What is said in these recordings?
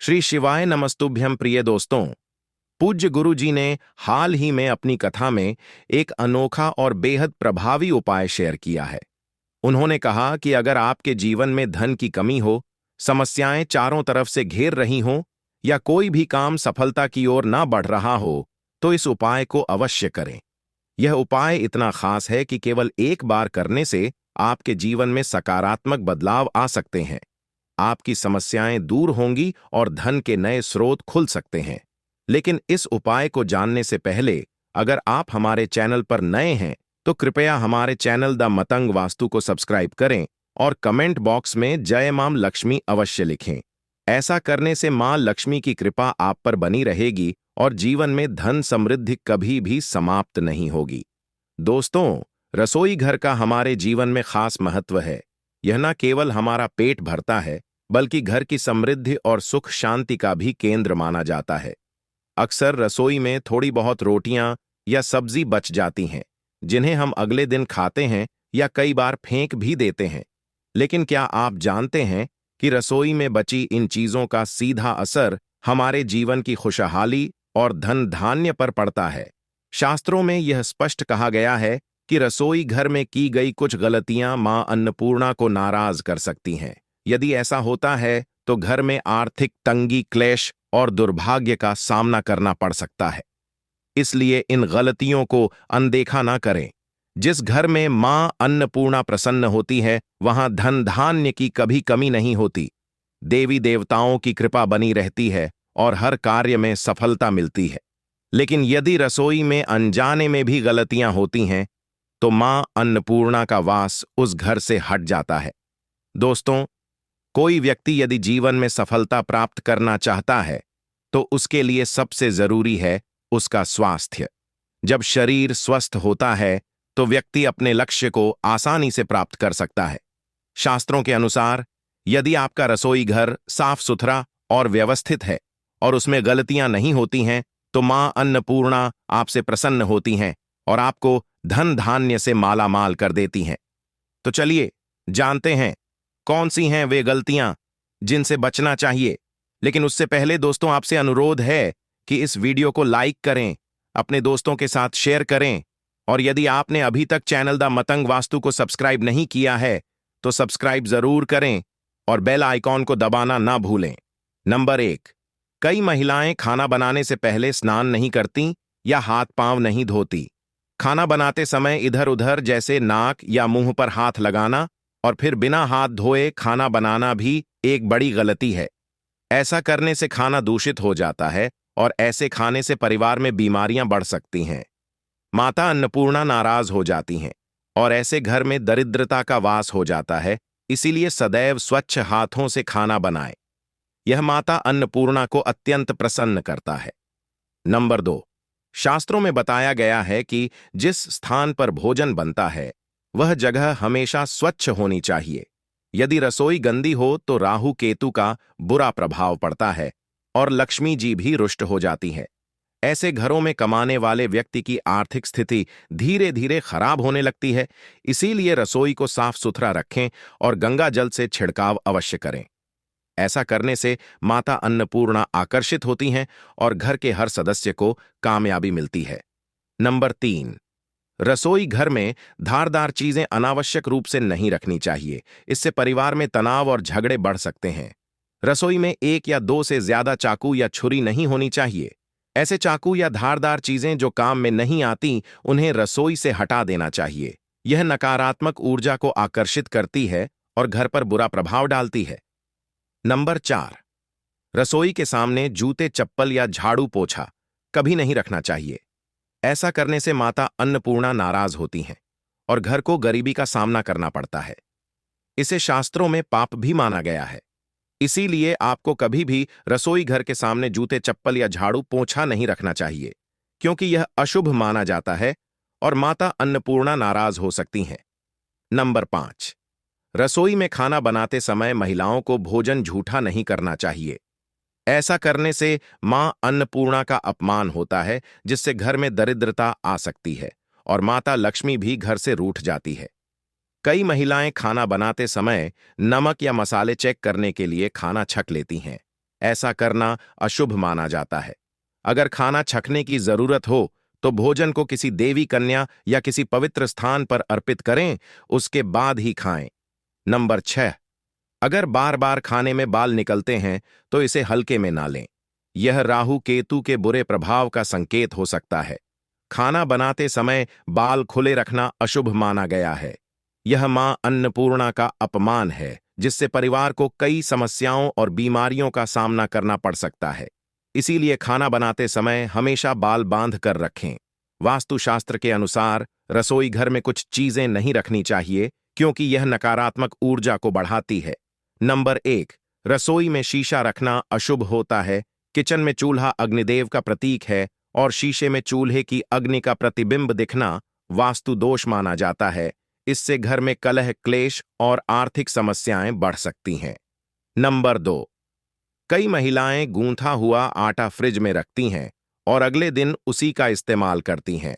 श्री शिवाय नमस्तुभ्यं प्रिय दोस्तों। पूज्य गुरु जी ने हाल ही में अपनी कथा में एक अनोखा और बेहद प्रभावी उपाय शेयर किया है। उन्होंने कहा कि अगर आपके जीवन में धन की कमी हो, समस्याएं चारों तरफ से घेर रही हों या कोई भी काम सफलता की ओर ना बढ़ रहा हो, तो इस उपाय को अवश्य करें। यह उपाय इतना खास है कि केवल एक बार करने से आपके जीवन में सकारात्मक बदलाव आ सकते हैं। आपकी समस्याएं दूर होंगी और धन के नए स्रोत खुल सकते हैं। लेकिन इस उपाय को जानने से पहले अगर आप हमारे चैनल पर नए हैं तो कृपया हमारे चैनल द मतंग वास्तु को सब्सक्राइब करें और कमेंट बॉक्स में जय मां लक्ष्मी अवश्य लिखें। ऐसा करने से मां लक्ष्मी की कृपा आप पर बनी रहेगी और जीवन में धन समृद्धि कभी भी समाप्त नहीं होगी। दोस्तों, रसोई घर का हमारे जीवन में खास महत्व है। यह न केवल हमारा पेट भरता है, बल्कि घर की समृद्धि और सुख शांति का भी केंद्र माना जाता है। अक्सर रसोई में थोड़ी बहुत रोटियां या सब्जी बच जाती हैं, जिन्हें हम अगले दिन खाते हैं या कई बार फेंक भी देते हैं। लेकिन क्या आप जानते हैं कि रसोई में बची इन चीजों का सीधा असर हमारे जीवन की खुशहाली और धन धान्य पर पड़ता है। शास्त्रों में यह स्पष्ट कहा गया है कि रसोई घर में की गई कुछ गलतियां मां अन्नपूर्णा को नाराज कर सकती हैं। यदि ऐसा होता है तो घर में आर्थिक तंगी, क्लेश और दुर्भाग्य का सामना करना पड़ सकता है। इसलिए इन गलतियों को अनदेखा ना करें। जिस घर में मां अन्नपूर्णा प्रसन्न होती है, वहां धन धान्य की कभी कमी नहीं होती। देवी देवताओं की कृपा बनी रहती है और हर कार्य में सफलता मिलती है। लेकिन यदि रसोई में अनजाने में भी गलतियां होती हैं, तो मां अन्नपूर्णा का वास उस घर से हट जाता है। दोस्तों, कोई व्यक्ति यदि जीवन में सफलता प्राप्त करना चाहता है, तो उसके लिए सबसे जरूरी है उसका स्वास्थ्य। जब शरीर स्वस्थ होता है, तो व्यक्ति अपने लक्ष्य को आसानी से प्राप्त कर सकता है। शास्त्रों के अनुसार, यदि आपका रसोई घर साफ सुथरा और व्यवस्थित है और उसमें गलतियां नहीं होती हैं, तो मां अन्नपूर्णा आपसे प्रसन्न होती हैं और आपको धन धान्य से मालामाल कर देती हैं। तो चलिए जानते हैं कौन सी हैं वे गलतियां जिनसे बचना चाहिए। लेकिन उससे पहले दोस्तों, आपसे अनुरोध है कि इस वीडियो को लाइक करें, अपने दोस्तों के साथ शेयर करें और यदि आपने अभी तक चैनल द मतंग वास्तु को सब्सक्राइब नहीं किया है तो सब्सक्राइब जरूर करें और बेल आइकॉन को दबाना ना भूलें। नंबर 1, कई महिलाएं खाना बनाने से पहले स्नान नहीं करती या हाथ पांव नहीं धोती। खाना बनाते समय इधर उधर जैसे नाक या मुंह पर हाथ लगाना और फिर बिना हाथ धोए खाना बनाना भी एक बड़ी गलती है। ऐसा करने से खाना दूषित हो जाता है और ऐसे खाने से परिवार में बीमारियां बढ़ सकती हैं। माता अन्नपूर्णा नाराज हो जाती हैं और ऐसे घर में दरिद्रता का वास हो जाता है। इसीलिए सदैव स्वच्छ हाथों से खाना बनाएं। यह माता अन्नपूर्णा को अत्यंत प्रसन्न करता है। नंबर 2, शास्त्रों में बताया गया है कि जिस स्थान पर भोजन बनता है, वह जगह हमेशा स्वच्छ होनी चाहिए। यदि रसोई गंदी हो तो राहु केतु का बुरा प्रभाव पड़ता है और लक्ष्मी जी भी रुष्ट हो जाती है। ऐसे घरों में कमाने वाले व्यक्ति की आर्थिक स्थिति धीरे धीरे खराब होने लगती है। इसीलिए रसोई को साफ सुथरा रखें और गंगा जल से छिड़काव अवश्य करें। ऐसा करने से माता अन्नपूर्णा आकर्षित होती हैं और घर के हर सदस्य को कामयाबी मिलती है। नंबर 3, रसोई घर में धारदार चीजें अनावश्यक रूप से नहीं रखनी चाहिए। इससे परिवार में तनाव और झगड़े बढ़ सकते हैं। रसोई में 1 या 2 से ज्यादा चाकू या छुरी नहीं होनी चाहिए। ऐसे चाकू या धारदार चीजें जो काम में नहीं आती, उन्हें रसोई से हटा देना चाहिए। यह नकारात्मक ऊर्जा को आकर्षित करती है और घर पर बुरा प्रभाव डालती है। नंबर 4, रसोई के सामने जूते, चप्पल या झाड़ू पोछा कभी नहीं रखना चाहिए। ऐसा करने से माता अन्नपूर्णा नाराज होती हैं और घर को गरीबी का सामना करना पड़ता है। इसे शास्त्रों में पाप भी माना गया है। इसीलिए आपको कभी भी रसोई घर के सामने जूते, चप्पल या झाड़ू पोछा नहीं रखना चाहिए, क्योंकि यह अशुभ माना जाता है और माता अन्नपूर्णा नाराज हो सकती हैं। नंबर 5, रसोई में खाना बनाते समय महिलाओं को भोजन झूठा नहीं करना चाहिए। ऐसा करने से मां अन्नपूर्णा का अपमान होता है, जिससे घर में दरिद्रता आ सकती है और माता लक्ष्मी भी घर से रूठ जाती है। कई महिलाएं खाना बनाते समय नमक या मसाले चेक करने के लिए खाना छक लेती हैं। ऐसा करना अशुभ माना जाता है। अगर खाना छकने की जरूरत हो तो भोजन को किसी देवी कन्या या किसी पवित्र स्थान पर अर्पित करें, उसके बाद ही खाएं। नंबर 6, अगर बार बार खाने में बाल निकलते हैं तो इसे हल्के में ना लें। यह राहु केतु के बुरे प्रभाव का संकेत हो सकता है। खाना बनाते समय बाल खुले रखना अशुभ माना गया है। यह मां अन्नपूर्णा का अपमान है, जिससे परिवार को कई समस्याओं और बीमारियों का सामना करना पड़ सकता है। इसीलिए खाना बनाते समय हमेशा बाल बांध कर रखें। वास्तुशास्त्र के अनुसार रसोई घर में कुछ चीजें नहीं रखनी चाहिए, क्योंकि यह नकारात्मक ऊर्जा को बढ़ाती है। नंबर 1, रसोई में शीशा रखना अशुभ होता है। किचन में चूल्हा अग्निदेव का प्रतीक है और शीशे में चूल्हे की अग्नि का प्रतिबिंब दिखना वास्तु दोष माना जाता है। इससे घर में कलह, क्लेश और आर्थिक समस्याएं बढ़ सकती हैं। नंबर 2, कई महिलाएं गूंथा हुआ आटा फ्रिज में रखती हैं और अगले दिन उसी का इस्तेमाल करती हैं।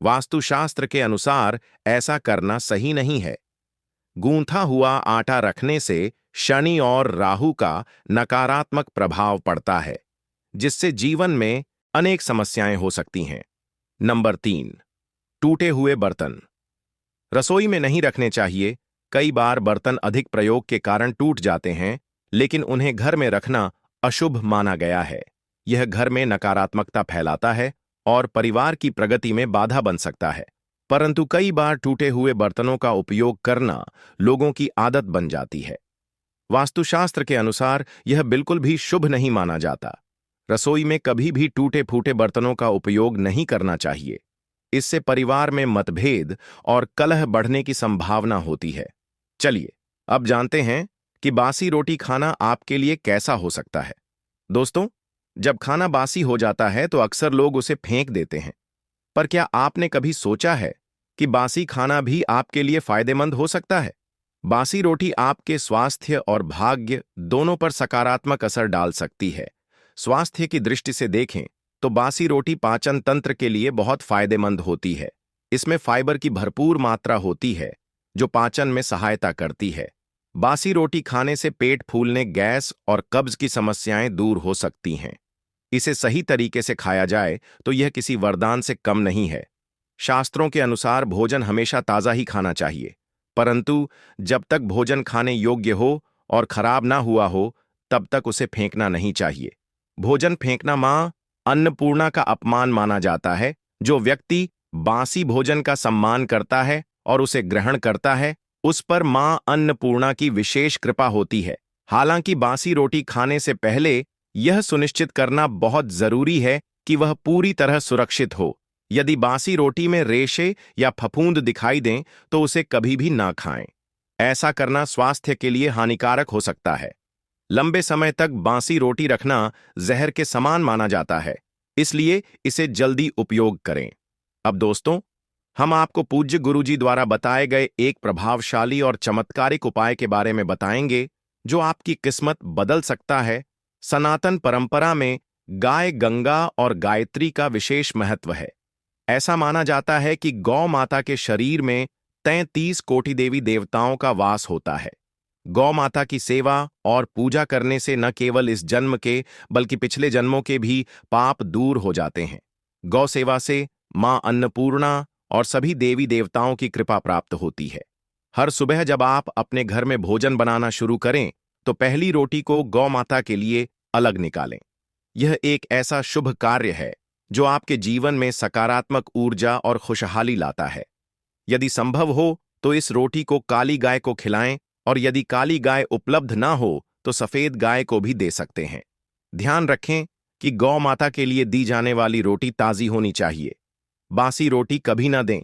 वास्तुशास्त्र के अनुसार ऐसा करना सही नहीं है। गूंथा हुआ आटा रखने से शनि और राहु का नकारात्मक प्रभाव पड़ता है, जिससे जीवन में अनेक समस्याएं हो सकती हैं। नंबर 3, टूटे हुए बर्तन रसोई में नहीं रखने चाहिए। कई बार बर्तन अधिक प्रयोग के कारण टूट जाते हैं, लेकिन उन्हें घर में रखना अशुभ माना गया है। यह घर में नकारात्मकता फैलाता है और परिवार की प्रगति में बाधा बन सकता है। परंतु कई बार टूटे हुए बर्तनों का उपयोग करना लोगों की आदत बन जाती है। वास्तुशास्त्र के अनुसार यह बिल्कुल भी शुभ नहीं माना जाता। रसोई में कभी भी टूटे फूटे बर्तनों का उपयोग नहीं करना चाहिए। इससे परिवार में मतभेद और कलह बढ़ने की संभावना होती है। चलिए, अब जानते हैं कि बासी रोटी खाना आपके लिए कैसा हो सकता है। दोस्तों, जब खाना बासी हो जाता है तो अक्सर लोग उसे फेंक देते हैं। पर क्या आपने कभी सोचा है कि बासी खाना भी आपके लिए फायदेमंद हो सकता है? बासी रोटी आपके स्वास्थ्य और भाग्य दोनों पर सकारात्मक असर डाल सकती है। स्वास्थ्य की दृष्टि से देखें तो बासी रोटी पाचन तंत्र के लिए बहुत फायदेमंद होती है। इसमें फाइबर की भरपूर मात्रा होती है, जो पाचन में सहायता करती है। बासी रोटी खाने से पेट फूलने, गैस और कब्ज की समस्याएं दूर हो सकती हैं। इसे सही तरीके से खाया जाए तो यह किसी वरदान से कम नहीं है। शास्त्रों के अनुसार भोजन हमेशा ताज़ा ही खाना चाहिए, परंतु जब तक भोजन खाने योग्य हो और खराब ना हुआ हो, तब तक उसे फेंकना नहीं चाहिए। भोजन फेंकना मां अन्नपूर्णा का अपमान माना जाता है। जो व्यक्ति बासी भोजन का सम्मान करता है और उसे ग्रहण करता है, उस पर मां अन्नपूर्णा की विशेष कृपा होती है। हालांकि बासी रोटी खाने से पहले यह सुनिश्चित करना बहुत जरूरी है कि वह पूरी तरह सुरक्षित हो। यदि बासी रोटी में रेशे या फफूंद दिखाई दें तो उसे कभी भी ना खाएं। ऐसा करना स्वास्थ्य के लिए हानिकारक हो सकता है। लंबे समय तक बासी रोटी रखना जहर के समान माना जाता है, इसलिए इसे जल्दी उपयोग करें। अब दोस्तों, हम आपको पूज्य गुरुजी द्वारा बताए गए एक प्रभावशाली और चमत्कारिक उपाय के बारे में बताएंगे, जो आपकी किस्मत बदल सकता है। सनातन परंपरा में गाय गंगा और गायत्री का विशेष महत्व है। ऐसा माना जाता है कि गौ माता के शरीर में 33 कोटि देवी देवताओं का वास होता है। गौ माता की सेवा और पूजा करने से न केवल इस जन्म के बल्कि पिछले जन्मों के भी पाप दूर हो जाते हैं। गौ सेवा से मां अन्नपूर्णा और सभी देवी देवताओं की कृपा प्राप्त होती है। हर सुबह जब आप अपने घर में भोजन बनाना शुरू करें तो पहली रोटी को गौ माता के लिए अलग निकालें। यह एक ऐसा शुभ कार्य है जो आपके जीवन में सकारात्मक ऊर्जा और खुशहाली लाता है। यदि संभव हो तो इस रोटी को काली गाय को खिलाएं, और यदि काली गाय उपलब्ध ना हो तो सफेद गाय को भी दे सकते हैं। ध्यान रखें कि गौ माता के लिए दी जाने वाली रोटी ताजी होनी चाहिए। बासी रोटी कभी ना दें,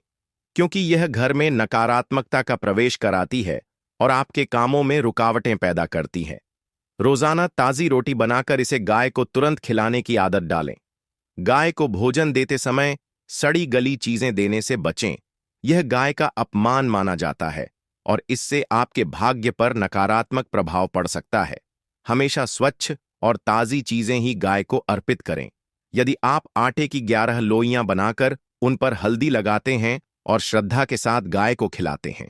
क्योंकि यह घर में नकारात्मकता का प्रवेश कराती है और आपके कामों में रुकावटें पैदा करती है। रोजाना ताजी रोटी बनाकर इसे गाय को तुरंत खिलाने की आदत डालें। गाय को भोजन देते समय सड़ी गली चीजें देने से बचें। यह गाय का अपमान माना जाता है और इससे आपके भाग्य पर नकारात्मक प्रभाव पड़ सकता है। हमेशा स्वच्छ और ताजी चीजें ही गाय को अर्पित करें। यदि आप आटे की 11 लोइयां बनाकर उन पर हल्दी लगाते हैं और श्रद्धा के साथ गाय को खिलाते हैं,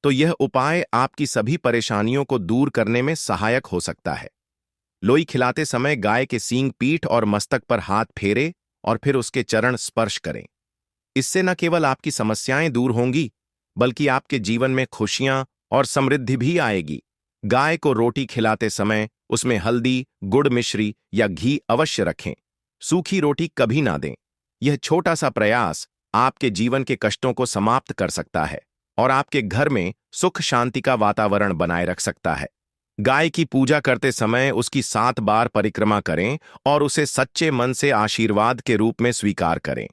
तो यह उपाय आपकी सभी परेशानियों को दूर करने में सहायक हो सकता है। लोई खिलाते समय गाय के सींग, पीठ और मस्तक पर हाथ फेरे और फिर उसके चरण स्पर्श करें। इससे न केवल आपकी समस्याएं दूर होंगी, बल्कि आपके जीवन में खुशियां और समृद्धि भी आएगी। गाय को रोटी खिलाते समय उसमें हल्दी, गुड़ मिश्री या घी अवश्य रखें। सूखी रोटी कभी ना दें। यह छोटा सा प्रयास आपके जीवन के कष्टों को समाप्त कर सकता है और आपके घर में सुख शांति का वातावरण बनाए रख सकता है। गाय की पूजा करते समय उसकी 7 बार परिक्रमा करें और उसे सच्चे मन से आशीर्वाद के रूप में स्वीकार करें।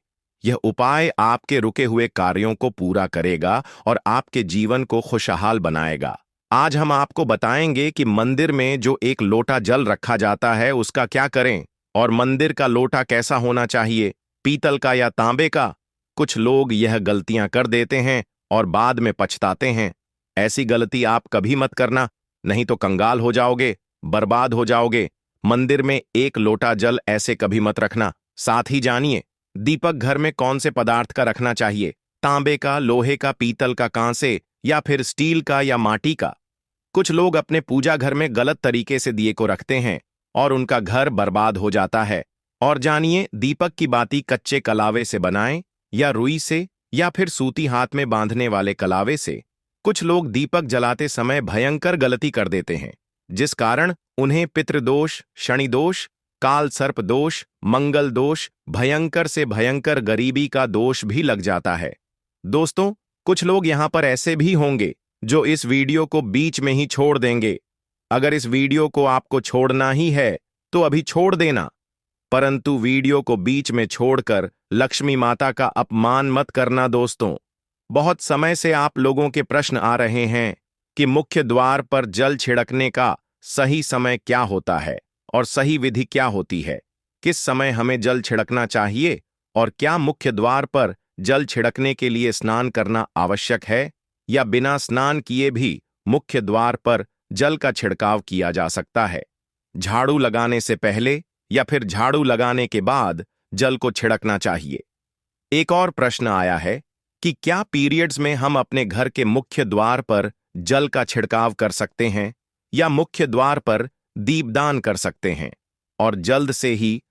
यह उपाय आपके रुके हुए कार्यों को पूरा करेगा और आपके जीवन को खुशहाल बनाएगा। आज हम आपको बताएंगे कि मंदिर में जो एक लोटा जल रखा जाता है उसका क्या करें, और मंदिर का लोटा कैसा होना चाहिए, पीतल का या तांबे का। कुछ लोग यह गलतियां कर देते हैं और बाद में पछताते हैं। ऐसी गलती आप कभी मत करना, नहीं तो कंगाल हो जाओगे, बर्बाद हो जाओगे। मंदिर में एक लोटा जल ऐसे कभी मत रखना। साथ ही जानिए, दीपक घर में कौन से पदार्थ का रखना चाहिए, तांबे का, लोहे का, पीतल का, कांसे या फिर स्टील का या माटी का। कुछ लोग अपने पूजा घर में गलत तरीके से दिए को रखते हैं और उनका घर बर्बाद हो जाता है। और जानिए, दीपक की बाती कच्चे कलावे से बनाएं या रुई से या फिर सूती हाथ में बांधने वाले कलावे से। कुछ लोग दीपक जलाते समय भयंकर गलती कर देते हैं, जिस कारण उन्हें पितृदोष, शनि दोष, काल सर्प दोष, मंगल दोष, भयंकर से भयंकर गरीबी का दोष भी लग जाता है। दोस्तों, कुछ लोग यहां पर ऐसे भी होंगे जो इस वीडियो को बीच में ही छोड़ देंगे। अगर इस वीडियो को आपको छोड़ना ही है तो अभी छोड़ देना, परंतु वीडियो को बीच में छोड़कर लक्ष्मी माता का अपमान मत करना। दोस्तों, बहुत समय से आप लोगों के प्रश्न आ रहे हैं कि मुख्य द्वार पर जल छिड़कने का सही समय क्या होता है और सही विधि क्या होती है, किस समय हमें जल छिड़कना चाहिए और क्या मुख्य द्वार पर जल छिड़कने के लिए स्नान करना आवश्यक है या बिना स्नान किए भी मुख्य द्वार पर जल का छिड़काव किया जा सकता है। झाड़ू लगाने से पहले या फिर झाड़ू लगाने के बाद जल को छिड़कना चाहिए। एक और प्रश्न आया है कि क्या पीरियड्स में हम अपने घर के मुख्य द्वार पर जल का छिड़काव कर सकते हैं या मुख्य द्वार पर दीपदान कर सकते हैं और जल्द से ही